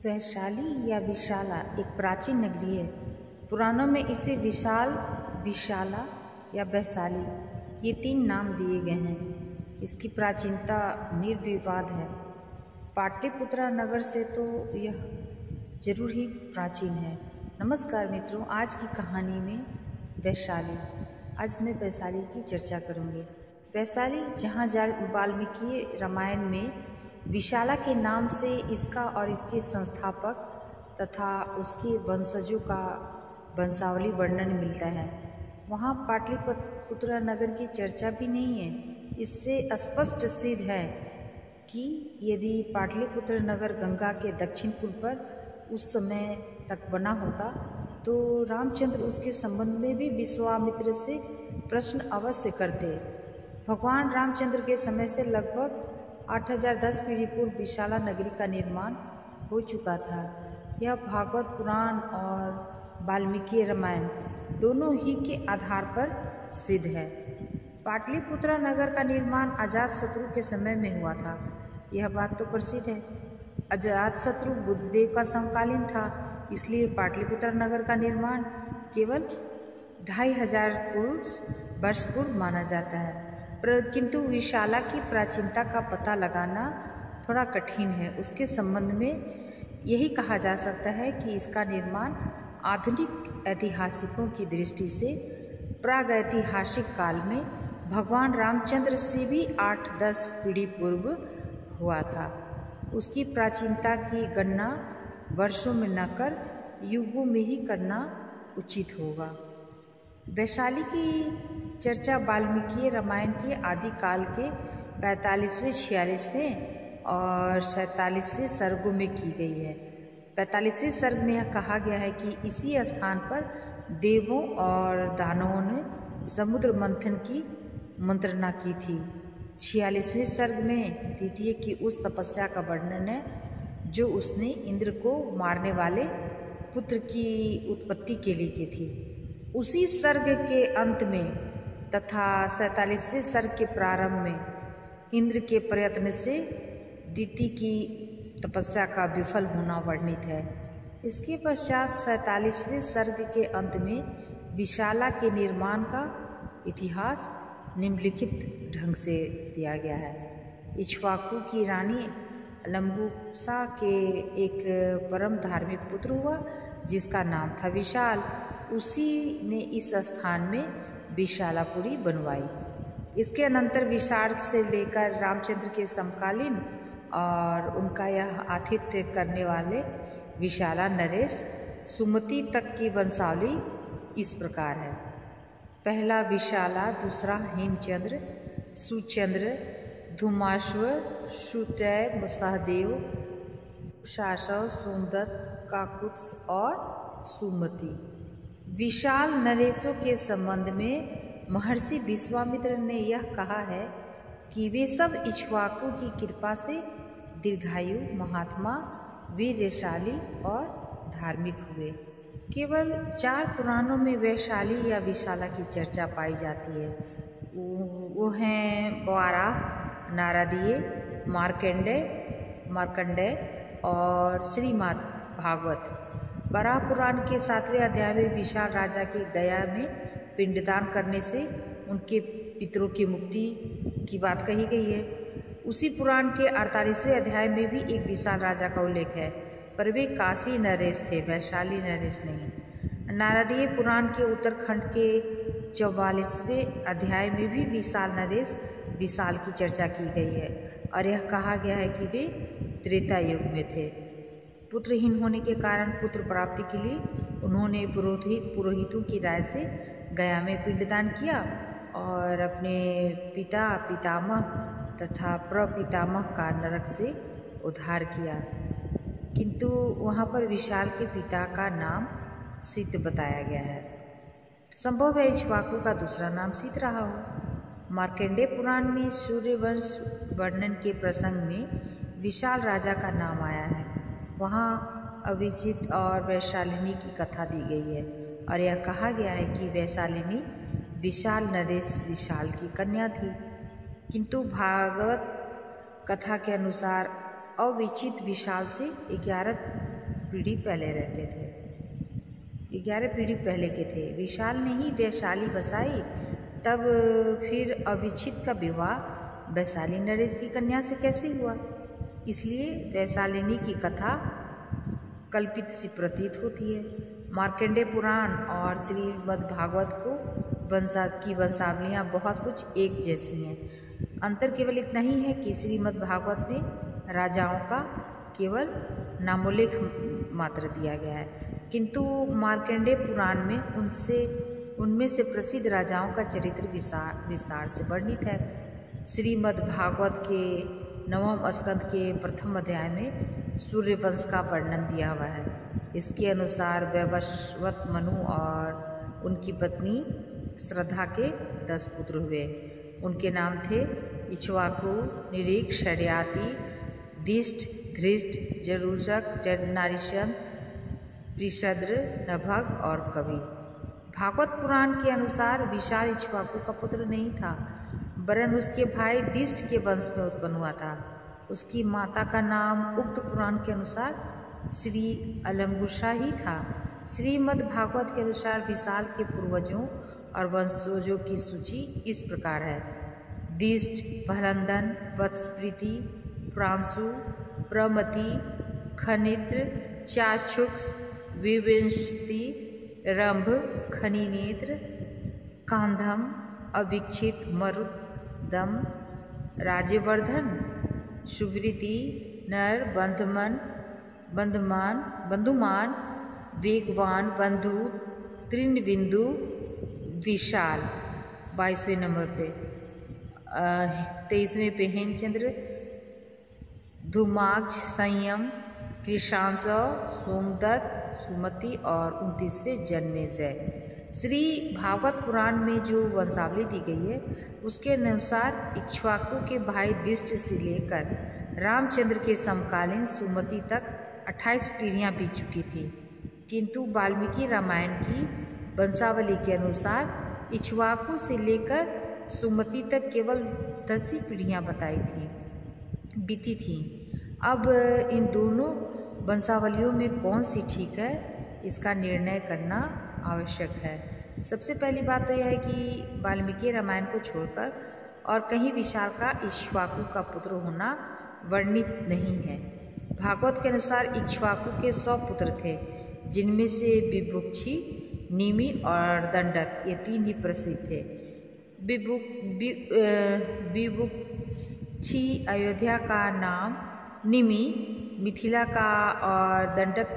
वैशाली या विशाला एक प्राचीन नगरी है। पुराणों में इसे विशाल, विशाला या वैशाली ये 3 नाम दिए गए हैं। इसकी प्राचीनता निर्विवाद है। पाटलिपुत्रा नगर से तो यह जरूर ही प्राचीन है। नमस्कार मित्रों, आज की कहानी में वैशाली। आज मैं वैशाली की चर्चा करूँगी। वैशाली जहाँ वाल्मीकि रामायण में विशाला के नाम से इसका और इसके संस्थापक तथा उसके वंशजों का वंशावली वर्णन मिलता है, वहाँ पाटलिपुत्र नगर की चर्चा भी नहीं है। इससे स्पष्ट सिद्ध है कि यदि पाटलिपुत्र नगर गंगा के दक्षिण पूर्व पर उस समय तक बना होता तो रामचंद्र उसके संबंध में भी विश्वामित्र से प्रश्न अवश्य करते। भगवान रामचंद्र के समय से लगभग 8010 पीढ़ी पूर्व विशाला नगरी का निर्माण हो चुका था। यह भागवत पुराण और वाल्मीकि रामायण दोनों ही के आधार पर सिद्ध है। पाटलिपुत्रा नगर का निर्माण अजातशत्रु के समय में हुआ था, यह बात तो प्रसिद्ध है। अजातशत्रु बुद्धदेव का समकालीन था, इसलिए पाटलिपुत्रा नगर का निर्माण केवल 2500 वर्ष पूर्व माना जाता है। किंतु विशाला की प्राचीनता का पता लगाना थोड़ा कठिन है। उसके संबंध में यही कहा जा सकता है कि इसका निर्माण आधुनिक ऐतिहासिकों की दृष्टि से प्रागैतिहासिक काल में भगवान रामचंद्र से भी 8-10 पीढ़ी पूर्व हुआ था। उसकी प्राचीनता की गणना वर्षों में न कर युगों में ही करना उचित होगा। वैशाली की चर्चा वाल्मीकि रामायण के आदि काल के 45वें, 46वें और 47वें सर्गों में की गई है। 45वें सर्ग में यह कहा गया है कि इसी स्थान पर देवों और दानवों ने समुद्र मंथन की मंत्रणा की थी। 46वें सर्ग में द्वितीय की उस तपस्या का वर्णन है जो उसने इंद्र को मारने वाले पुत्र की उत्पत्ति के लिए की थी। उसी सर्ग के अंत में तथा 47वें सर्ग के प्रारंभ में इंद्र के प्रयत्न से दिति की तपस्या का विफल होना वर्णित है। इसके पश्चात 47वें सर्ग के अंत में विशाला के निर्माण का इतिहास निम्नलिखित ढंग से दिया गया है। इक्ष्वाकु की रानी लंबुसा के एक परम धार्मिक पुत्र हुआ जिसका नाम था विशाल। उसी ने इस स्थान में विशालापुरी बनवाई। इसके अनंतर विशाल से लेकर रामचंद्र के समकालीन और उनका यह आतिथ्य करने वाले विशाला, नरेश, सुमति तक की वंशावली इस प्रकार है। पहला विशाला, दूसरा हेमचंद्र, सुचंद्र, धूमाश्व, सुतैव, सहदेव, शासव, सोमदत्त, काकुत्स और सुमति। विशाल नरेशों के संबंध में महर्षि विश्वामित्र ने यह कहा है कि वे सब इक्ष्वाकु की कृपा से दीर्घायु, महात्मा, वीरशाली और धार्मिक हुए। केवल 4 पुराणों में वैशाली या विशाला की चर्चा पाई जाती है। वो हैं वाराह, नारदीय, मार्कंडेय और श्रीमद् भागवत। वराह पुराण के 7वें अध्याय में विशाल राजा के गया में पिंडदान करने से उनके पितरों की मुक्ति की बात कही गई है। उसी पुराण के 48वें अध्याय में भी एक विशाल राजा का उल्लेख है, पर वे काशी नरेश थे, वैशाली नरेश नहीं। नारदीय पुराण के उत्तरखंड के 44वें अध्याय में भी विशाल नरेश विशाल की चर्चा की गई है और यह कहा गया है कि वे त्रेता युग में थे। पुत्रहीन होने के कारण पुत्र प्राप्ति के लिए उन्होंने पुरोहितों की राय से गया में पिंडदान किया और अपने पिता, पितामह तथा प्रपितामह का नरक से उद्धार किया। किंतु वहाँ पर विशाल के पिता का नाम सित बताया गया है। संभव है इक्ष्वाकु का दूसरा नाम सित रहा हो। मार्कंडेय पुराण में सूर्यवंश वर्णन के प्रसंग में विशाल राजा का नाम आया है। वहाँ अभिजित और वैशालिनी की कथा दी गई है और यह कहा गया है कि वैशालिनी विशाल, नरेश विशाल की कन्या थी। किंतु भागवत कथा के अनुसार अविचित विशाल से 11 पीढ़ी पहले रहते थे, 11 पीढ़ी पहले के थे। विशाल ने ही वैशाली बसाई, तब फिर अभिचित का विवाह वैशाली नरेश की कन्या से कैसे हुआ? इसलिए वैशालिनी की कथा कल्पित सी प्रतीत होती है। मार्कंडेय पुराण और श्रीमद्भागवत की वंशावलियाँ बहुत कुछ एक जैसी हैं। अंतर केवल इतना ही है कि श्रीमद्भागवत में राजाओं का केवल नामोल्लेख मात्र दिया गया है, किंतु मार्कंडेय पुराण में उनमें से प्रसिद्ध राजाओं का चरित्र विस्तार से वर्णित है। श्रीमद्भागवत के 9वें स्कंद के प्रथम अध्याय में सूर्यवंश का वर्णन दिया हुआ है। इसके अनुसार वैवस्वत मनु और उनकी पत्नी श्रद्धा के 10 पुत्र हुए। उनके नाम थे इक्ष्वाकु, निरीक, शर्याति, दिष्ट, धृष्ट, जरूषक, नारिशन, प्रिशद्र, नभग और कवि। भागवत पुराण के अनुसार विशाल इक्ष्वाकु का पुत्र नहीं था, वरन उसके भाई दिष्ट के वंश में उत्पन्न हुआ था। उसकी माता का नाम उक्त पुराण के अनुसार श्री अलंबुषा ही था। श्रीमद्भागवत के अनुसार विशाल के पूर्वजों और वंशजों की सूची इस प्रकार है: दिष्ट, प्रहलंदन, वत्सप्रीति, प्रांशु, प्रमति, खनित्र, चाक्षुष, विवंशति, रंभ, खनिनेत्र, कांधम, अविक्षित, मरुदम, राज्यवर्धन, सुवृति, नर, बंधुमान, वेगवान, बंधु, तृणबिंदु, विशाल। 22वें नंबर पे 23वें पे हेमचंद्र, धूमाक्ष, संयम, कृशांश, सोमदत्त, सुमति और 29वें जन्मेजय। श्री भागवत पुराण में जो वंशावली दी गई है उसके अनुसार इक्ष्वाकु के भाई दिष्ट से लेकर रामचंद्र के समकालीन सुमति तक 28 पीढ़ियाँ बीत चुकी थी, किंतु वाल्मीकि रामायण की वंशावली के अनुसार इक्ष्वाकु से लेकर सुमति तक केवल 10 ही पीढ़ियाँ बीती थीं। अब इन दोनों वंशावलियों में कौन सी ठीक है, इसका निर्णय करना आवश्यक है। सबसे पहली बात तो यह है कि वाल्मीकि रामायण को छोड़कर और कहीं विशाल का इक्ष्वाकु का पुत्र होना वर्णित नहीं है। भागवत के अनुसार इक्ष्वाकु के 100 पुत्र थे, जिनमें से विभुक्षी, निमि और दंडक ये 3 ही प्रसिद्ध थे। विभुक्षी अयोध्या का नाम, निमि मिथिला का और दंडक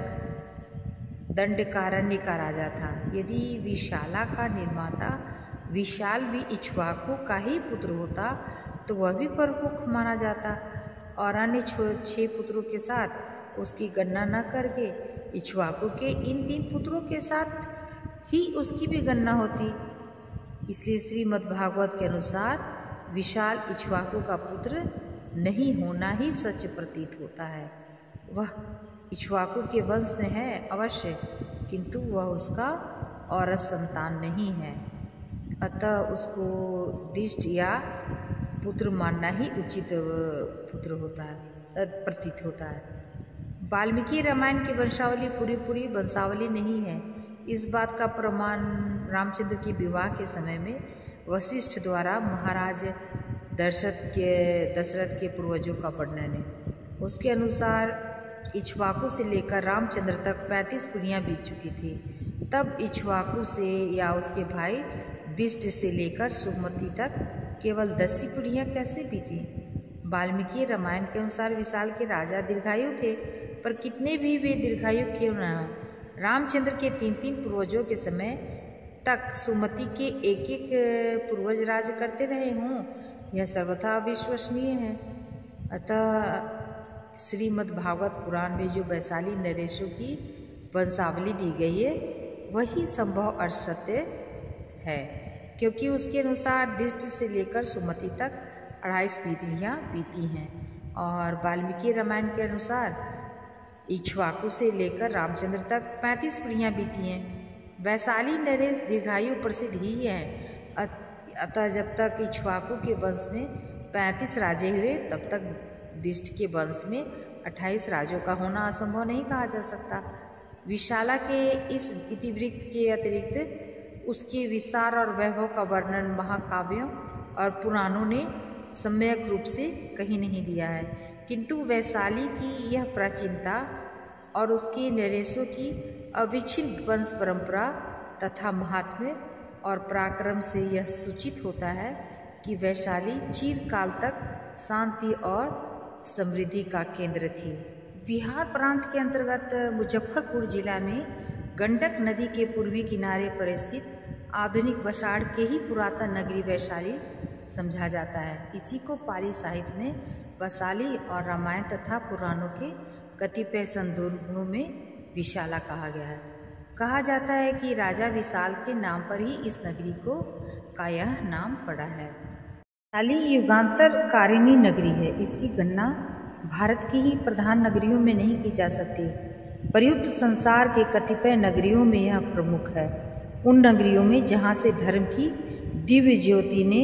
दंडकारण्य का राजा था। यदि विशाला का निर्माता विशाल भी इक्ष्वाकु का ही पुत्र होता तो वह भी प्रमुख माना जाता और अन्य 6 पुत्रों के साथ उसकी गणना न करके इक्ष्वाकु के इन 3 पुत्रों के साथ ही उसकी भी गणना होती। इसलिए श्रीमद्भागवत के अनुसार विशाल इक्ष्वाकु का पुत्र नहीं होना ही सच प्रतीत होता है। वह इक्ष्वाकु के वंश में है अवश्य, किंतु वह उसका औरत संतान नहीं है, अतः उसको दिष्ट या पुत्र मानना ही उचित प्रतीत होता है। वाल्मीकि रामायण की वंशावली पूरी वंशावली नहीं है। इस बात का प्रमाण रामचंद्र के विवाह के समय में वशिष्ठ द्वारा महाराज दशरथ के पूर्वजों का वर्णन है। उसके अनुसार इक्ष्वाकु से लेकर रामचंद्र तक 35 पीढ़ियाँ बीत चुकी थी। तब इक्ष्वाकु से या उसके भाई दिष्ट से लेकर सुमति तक केवल 10 ही पीढ़ियाँ कैसे बीती? वाल्मीकि रामायण के अनुसार विशाल के राजा दीर्घायु थे, पर कितने भी वे दीर्घायु क्यों न हो, रामचंद्र के 3 पूर्वजों के समय तक सुमति के एक पूर्वज राज करते रहे हों, यह सर्वथा अविश्वसनीय है। अतः श्रीमद्भागवत पुराण में जो वैशाली नरेशों की वंशावली दी गई है वही संभव और सत्य है, क्योंकि उसके अनुसार दिष्ट से लेकर सुमति तक 28 पीढ़ियाँ बीती हैं और वाल्मीकि रामायण के अनुसार इक्ष्वाकु से लेकर रामचंद्र तक 35 पीढ़ियाँ बीती हैं। वैशाली नरेश दीर्घायु प्रसिद्ध ही हैं, अतः जब तक इक्ष्वाकु के वंश में 35 राजे हुए तब तक दिष्ट के वंश में 28 राजों का होना असंभव नहीं कहा जा सकता। विशाला के इस इतिवृत्त के अतिरिक्त उसके विस्तार और वैभव का वर्णन महाकाव्यों और पुराणों ने सम्यक रूप से कहीं नहीं दिया है, किंतु वैशाली की यह प्राचीनता और उसके नरेशों की अविच्छिन्न वंश परंपरा तथा महात्म्य और पराक्रम से यह सूचित होता है कि वैशाली चिरकाल तक शांति और समृद्धि का केंद्र थी। बिहार प्रांत के अंतर्गत मुजफ्फरपुर जिला में गंडक नदी के पूर्वी किनारे पर स्थित आधुनिक वसाड़ के ही पुरातन नगरी वैशाली समझा जाता है। इसी को पाली साहित्य में वैशाली और रामायण तथा पुराणों के कतिपय संदर्भों में विशाला कहा गया है। कहा जाता है कि राजा विशाल के नाम पर ही इस नगरी का यह नाम पड़ा है। वैशाली युगांतरकारिणी नगरी है। इसकी गणना भारत की ही प्रधान नगरियों में नहीं की जा सकती। प्रयुक्त संसार के कतिपय नगरियों में यह प्रमुख है। उन नगरियों में जहाँ से धर्म की दिव्य ज्योति ने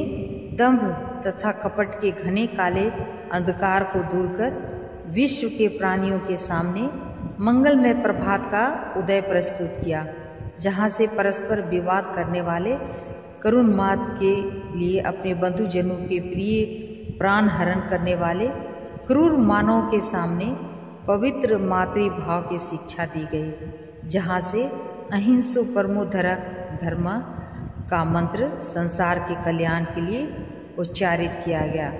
दंभ तथा कपट के घने काले अंधकार को दूर कर विश्व के प्राणियों के सामने मंगलमय प्रभात का उदय प्रस्तुत किया, जहाँ से परस्पर विवाद करने वाले करुण मात के लिए अपने बंधुजनों के प्रिय प्राण हरण करने वाले क्रूर मानवों के सामने पवित्र मातृभाव की शिक्षा दी गई, जहाँ से अहिंसो परमो धर्म का मंत्र संसार के कल्याण के लिए उच्चारित किया गया।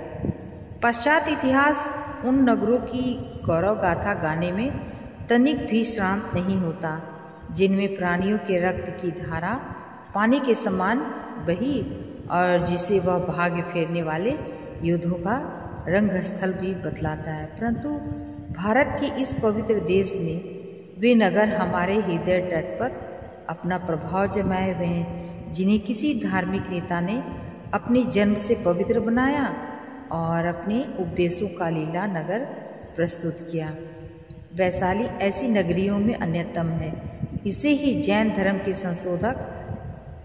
पश्चात इतिहास उन नगरों की गौरव गाथा गाने में तनिक भी श्रांत नहीं होता, जिनमें प्राणियों के रक्त की धारा पानी के समान बही और जिसे वह भाग्य फेरने वाले युद्धों का रंगस्थल भी बतलाता है। परंतु भारत के इस पवित्र देश में वे नगर हमारे हृदय तट पर अपना प्रभाव जमाए हुए हैं, जिन्हें किसी धार्मिक नेता ने अपने जन्म से पवित्र बनाया और अपने उपदेशों का लीला नगर प्रस्तुत किया। वैशाली ऐसी नगरियों में अन्यतम है। इसे ही जैन धर्म के संशोधक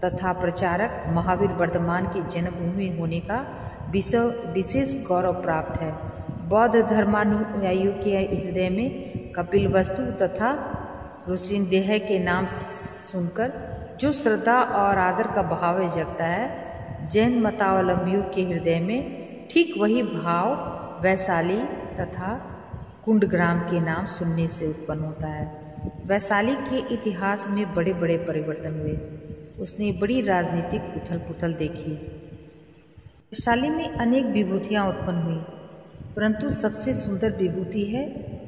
तथा प्रचारक महावीर वर्धमान की जन्मभूमि होने का विशेष गौरव प्राप्त है। बौद्ध धर्मानुयायियों के हृदय में कपिलवस्तु तथा ऋषिदेह के नाम सुनकर जो श्रद्धा और आदर का भाव जगता है, जैन मतावलंबियों के हृदय में ठीक वही भाव वैशाली तथा कुंडग्राम के नाम सुनने से उत्पन्न होता है। वैशाली के इतिहास में बड़े बड़े परिवर्तन हुए। उसने बड़ी राजनीतिक उथल पुथल देखी। वैशाली में अनेक विभूतियाँ उत्पन्न हुई, परंतु सबसे सुंदर विभूति है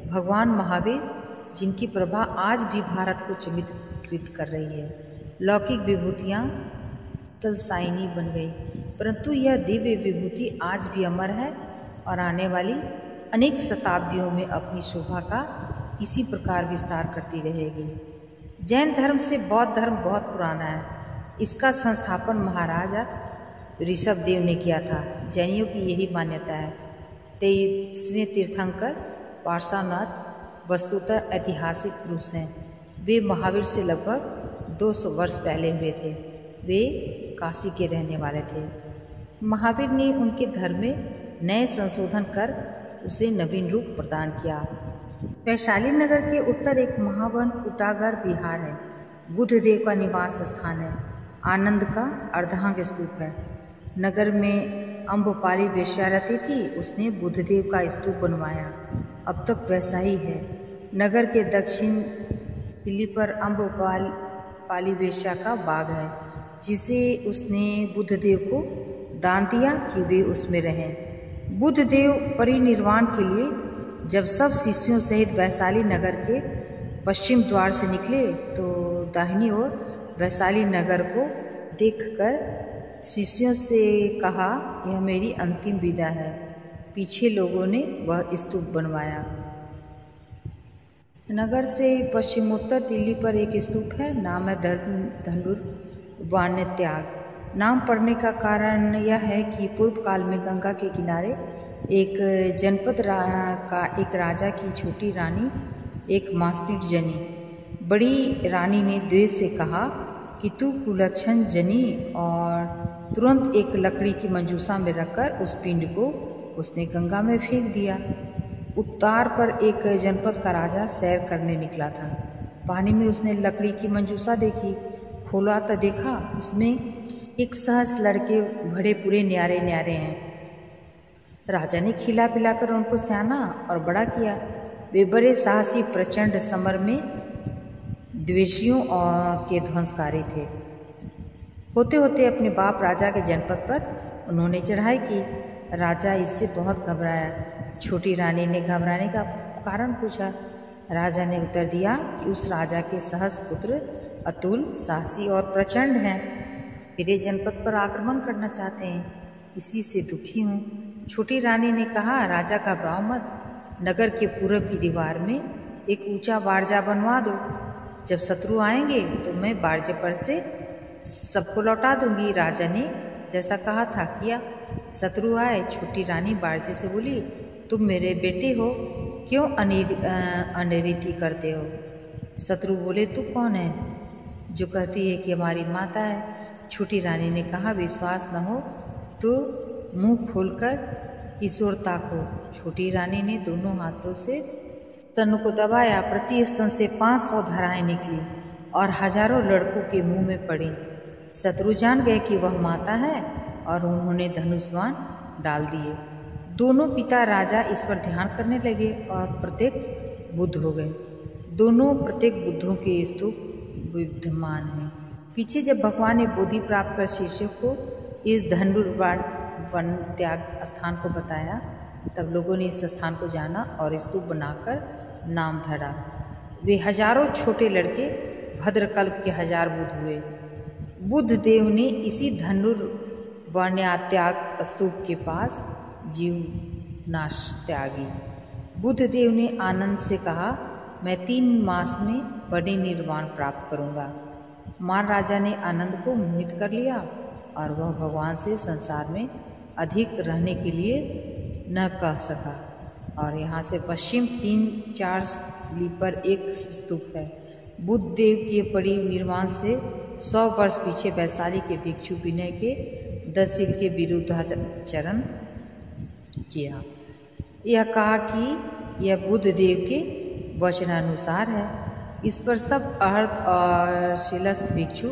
भगवान महावीर, जिनकी प्रभा आज भी भारत को चमत्कृत कर रही है। लौकिक विभूतियाँ तलसाइनी बन गई, परंतु यह दिव्य विभूति आज भी अमर है और आने वाली अनेक शताब्दियों में अपनी शोभा का इसी प्रकार विस्तार करती रहेगी। जैन धर्म से बौद्ध धर्म बहुत पुराना है। इसका संस्थापन महाराजा ऋषभदेव ने किया था। जैनियों की यही मान्यता है। 23वें तीर्थंकर पार्श्वनाथ वस्तुतः ऐतिहासिक पुरुष हैं। वे महावीर से लगभग 200 वर्ष पहले हुए थे। वे काशी के रहने वाले थे। महावीर ने उनके धर्म में नए संशोधन कर उसे नवीन रूप प्रदान किया। वैशाली नगर के उत्तर एक महावन कुटागर विहार है। बुद्धदेव का निवास स्थान है। आनंद का अर्धांग स्तूप है। नगर में अम्बपाली वेश्या रहती थी। उसने बुद्धदेव का स्तूप बनवाया। अब तक वैसा ही है। नगर के दक्षिण किले पर अम्बपाली वेश्या का बाग है, जिसे उसने बुद्धदेव को दान दिया कि वे उसमें रहें। बुद्धदेव परिनिर्वाण के लिए जब सब शिष्यों सहित वैशाली नगर के पश्चिम द्वार से निकले, तो दाहिनी ओर वैशाली नगर को देखकर शिष्यों से कहा, यह मेरी अंतिम विदा है। पीछे लोगों ने वह स्तूप बनवाया। नगर से पश्चिमोत्तर दिल्ली पर एक स्तूप है, नाम है धनुर्वाण्यत्याग। नाम पड़ने का कारण यह है कि पूर्व काल में गंगा के किनारे एक जनपद का एक राजा की छोटी रानी एक मांसपीठ जनी। बड़ी रानी ने द्वेष से कहा कि तू कुलक्षण जनी, और तुरंत एक लकड़ी की मंजूसा में रखकर उस पिंड को उसने गंगा में फेंक दिया। उतार पर एक जनपद का राजा सैर करने निकला था। पानी में उसने लकड़ी की मंजूसा देखी। खोला तो देखा उसमें एक सहज लड़के बड़े पूरे न्यारे न्यारे हैं। राजा ने खिला पिलाकर उनको स्याना और बड़ा किया। वे बड़े साहसी प्रचंड समर में द्वेषियों के ध्वंसकारी थे। होते होते अपने बाप राजा के जनपद पर उन्होंने चढ़ाई की। राजा इससे बहुत घबराया। छोटी रानी ने घबराने का कारण पूछा। राजा ने उत्तर दिया कि उस राजा के सहस पुत्र अतुल, साहसी और प्रचंड हैं। मेरे जनपद पर आक्रमण करना चाहते हैं, इसी से दुखी हूँ। छोटी रानी ने कहा, राजा घबराओ मत, नगर के पूरब की दीवार में एक ऊंचा बारजा बनवा दो। जब शत्रु आएंगे तो मैं बारजे पर से सबको लौटा दूंगी। राजा ने जैसा कहा था किया। शत्रु आए। छोटी रानी बारजे से बोली, तुम मेरे बेटे हो, क्यों अनरीति करते हो? शत्रु बोले, तू कौन है जो कहती है कि हमारी माता है? छोटी रानी ने कहा, विश्वास न हो तो मुंह खोलकर इस ओर ताको। छोटी रानी ने दोनों हाथों से स्तन को दबाया। प्रति स्तन से 500 धाराएं निकली और हजारों लड़कों के मुंह में पड़ी। शत्रु जान गए कि वह माता है और उन्होंने धनुष बाण डाल दिए। दोनों पिता राजा इस पर ध्यान करने लगे और प्रत्येक बुद्ध हो गए। दोनों प्रत्येक बुद्धों के स्तूप विद्यमान हैं। पीछे जब भगवान ने बोधि प्राप्त कर शिष्यों को इस धनुर्वाण वन त्याग स्थान को बताया, तब लोगों ने इस स्थान को जाना और स्तूप बनाकर नाम धरा। वे हजारों छोटे लड़के भद्रकल्प के 1000 बुद्ध हुए। बुद्ध देव ने इसी धनुर्वाण्यात्याग स्तूप के पास जीव नाश त्यागी। बुद्ध देव ने आनंद से कहा, मैं 3 मास में परिनिर्वाण प्राप्त करूंगा। मार राजा ने आनंद को मोहित कर लिया और वह भगवान से संसार में अधिक रहने के लिए न कह सका। और यहाँ से पश्चिम 3-4 लीप पर एक स्तूप है। बुद्ध देव के परिनिर्वाण से 100 वर्ष पीछे वैशाली के भिक्षु विनय के 10 शील के विरुद्धाचरण किया। यह कहा कि यह बुद्ध देव के वचनानुसार है। इस पर सब अर्थ और शिलस्थ भिक्षु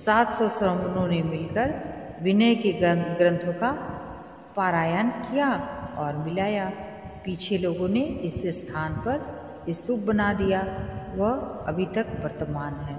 700 श्रमणों ने मिलकर विनय के ग्रंथों का पारायण किया और मिलाया। पीछे लोगों ने इस स्थान पर स्तूप बना दिया। वह अभी तक वर्तमान है।